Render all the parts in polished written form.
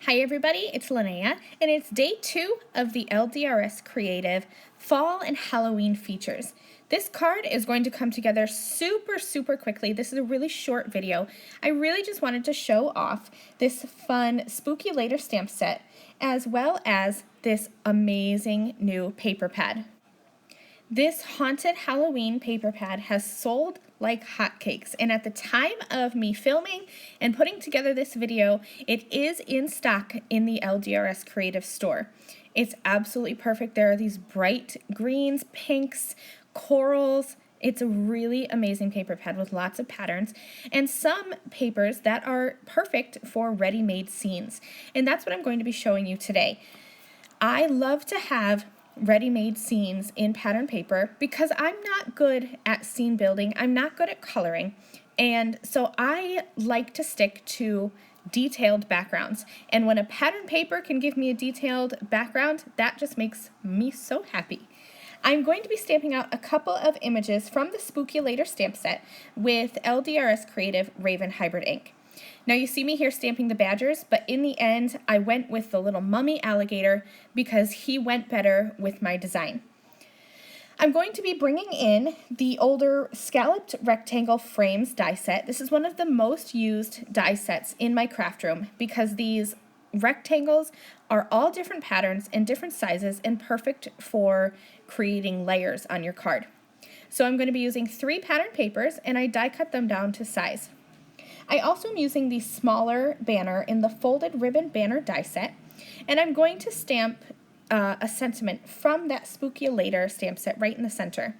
Hi everybody, it's Lynnea, and it's day 2 of the LDRS Creative Fall and Halloween features. This card is going to come together super quickly. This is a really short video. I really just wanted to show off this fun Spooky Later stamp set, as well as this amazing new paper pad. This Haunted Halloween paper pad has sold like hotcakes, and at the time of me filming and putting together this video, it is in stock in the LDRS Creative store. It's absolutely perfect. There are these bright greens, pinks, corals. It's a really amazing paper pad with lots of patterns and some papers that are perfect for ready-made scenes. And that's what I'm going to be showing you today. I love to have ready-made scenes in pattern paper because I'm not good at scene building. I'm not good at coloring, and so I like to stick to detailed backgrounds. And when a pattern paper can give me a detailed background, that just makes me so happy. I'm going to be stamping out a couple of images from the Spooky Later stamp set with LDRS Creative Raven Hybrid ink. Now you see me here stamping the badgers, but in the end I went with the little mummy alligator because he went better with my design. I'm going to be bringing in the older scalloped rectangle frames die set. This is one of the most used die sets in my craft room because these rectangles are all different patterns and different sizes and perfect for creating layers on your card. So I'm going to be using 3 pattern papers, and I die cut them down to size. I also am using the smaller banner in the folded ribbon banner die set, and I'm going to stamp a sentiment from that Spooky Later stamp set right in the center.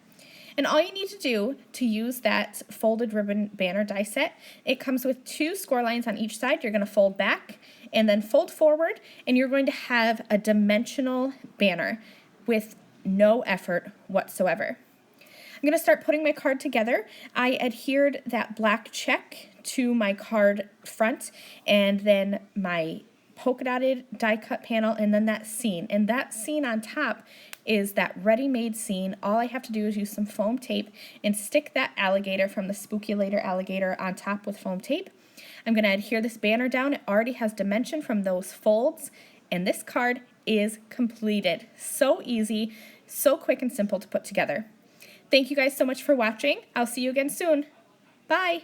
And all you need to do to use that folded ribbon banner die set, it comes with 2 score lines on each side. You're going to fold back and then fold forward, and you're going to have a dimensional banner with no effort whatsoever. I'm going to start putting my card together. I adhered that black check to my card front, and then my polka dotted die cut panel, and then that scene. And that scene on top is that ready-made scene. All I have to do is use some foam tape and stick that alligator from the Spooky Later alligator on top with foam tape. I'm going to adhere this banner down. It already has dimension from those folds, and this card is completed. So easy, so quick and simple to put together. Thank you guys so much for watching. I'll see you again soon. Bye!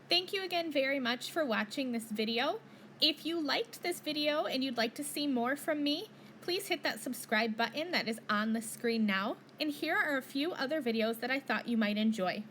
Thank you again very much for watching this video. If you liked this video and you'd like to see more from me, please hit that subscribe button that is on the screen now. And here are a few other videos that I thought you might enjoy.